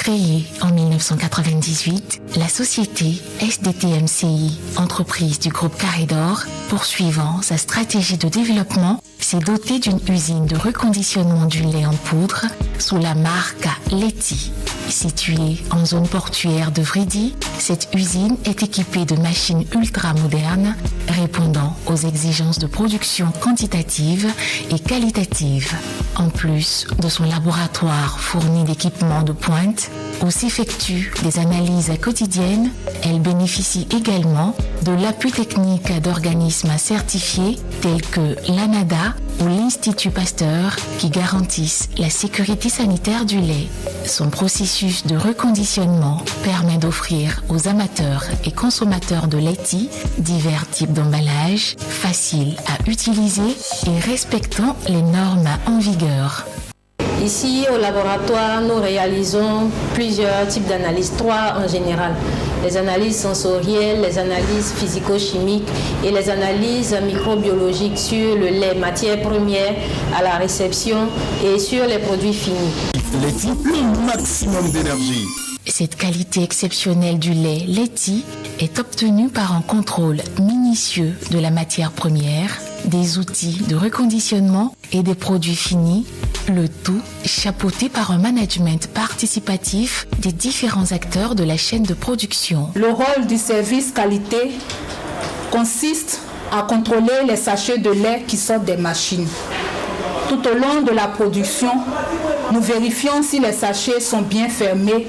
Créée en 1998, la société SDTMCI, entreprise du groupe Carré d'Or, poursuivant sa stratégie de développement, s'est dotée d'une usine de reconditionnement du lait en poudre sous la marque Leti. Située en zone portuaire de Vridi, cette usine est équipée de machines ultra modernes répondant aux exigences de production quantitative et qualitative. En plus de son laboratoire fourni d'équipements de pointe où s'effectuent des analyses quotidiennes, elle bénéficie également de l'appui technique d'organismes certifiés tels que l'ANADA ou l'Institut Pasteur qui garantissent la sécurité sanitaire du lait. Son processus de reconditionnement permet d'offrir aux amateurs et consommateurs de laitiers divers types d'emballages faciles à utiliser et respectant les normes en vigueur. Ici, au laboratoire, nous réalisons plusieurs types d'analyses, 3 en général. Les analyses sensorielles, les analyses physico-chimiques et les analyses microbiologiques sur le lait, matière première à la réception et sur les produits finis. Le maximum d'énergie. Cette qualité exceptionnelle du lait Leti est obtenue par un contrôle minutieux de la matière première, des outils de reconditionnement et des produits finis, le tout chapeauté par un management participatif des différents acteurs de la chaîne de production. Le rôle du service qualité consiste à contrôler les sachets de lait qui sortent des machines. Tout au long de la production, nous vérifions si les sachets sont bien fermés,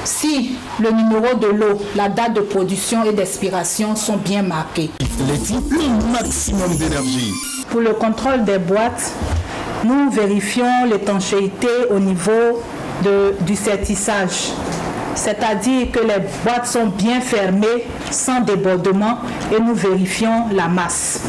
si le numéro de lot, la date de production et d'expiration sont bien marqués. Le maximum d'énergie. Pour le contrôle des boîtes, nous vérifions l'étanchéité au niveau du sertissage. C'est-à-dire que les boîtes sont bien fermées, sans débordement, et nous vérifions la masse.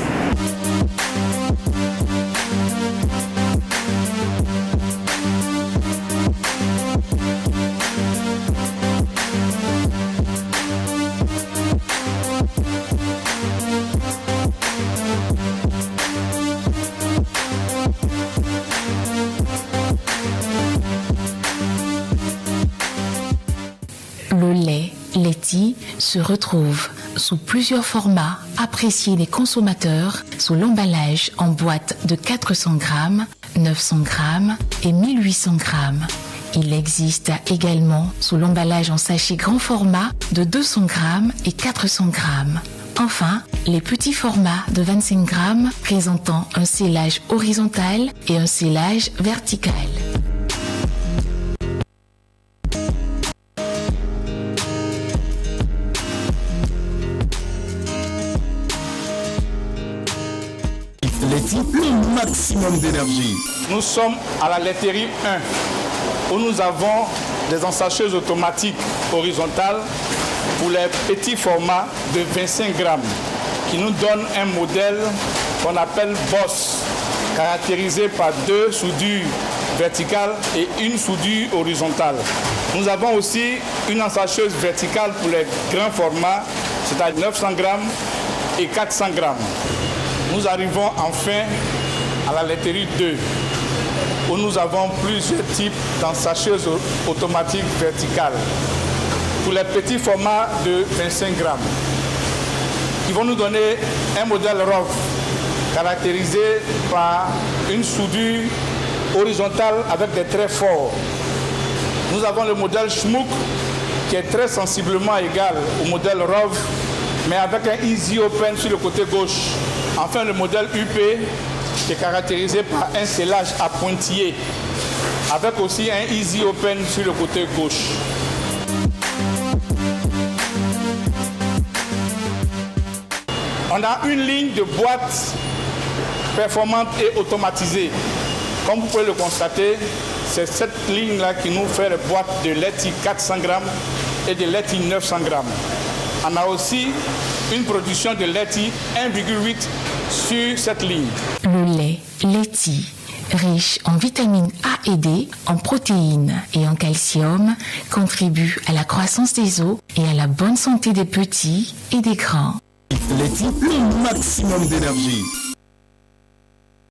Le lait Leti se retrouve sous plusieurs formats appréciés des consommateurs sous l'emballage en boîte de 400 grammes, 900 grammes et 1800 grammes. Il existe également sous l'emballage en sachet grand format de 200 grammes et 400 grammes. Enfin, les petits formats de 25 grammes présentant un scellage horizontal et un scellage vertical. Le maximum d'énergie. Nous sommes à la laiterie 1 où nous avons des ensacheuses automatiques horizontales pour les petits formats de 25 grammes qui nous donnent un modèle qu'on appelle Boss, caractérisé par 2 soudures verticales et une soudure horizontale. Nous avons aussi une ensacheuse verticale pour les grands formats, c'est-à-dire 900 grammes et 400 grammes. Nous arrivons enfin à la laiterie 2, où nous avons plusieurs types d'ensacheuses automatiques verticales pour les petits formats de 25 grammes, qui vont nous donner un modèle ROV caractérisé par une soudure horizontale avec des traits forts. Nous avons le modèle Schmuck qui est très sensiblement égal au modèle ROV, mais avec un Easy Open sur le côté gauche. Enfin, le modèle UP qui est caractérisé par un scellage à pointillé, avec aussi un Easy Open sur le côté gauche. On a une ligne de boîtes performante et automatisée. Comme vous pouvez le constater, c'est cette ligne-là qui nous fait les boîtes de Leti 400 grammes et de Leti 900 grammes. On a aussi une production de Leti 1,8 sur cette ligne. Le lait Leti, riche en vitamines A et D, en protéines et en calcium, contribue à la croissance des os et à la bonne santé des petits et des grands. Leti, le maximum d'énergie.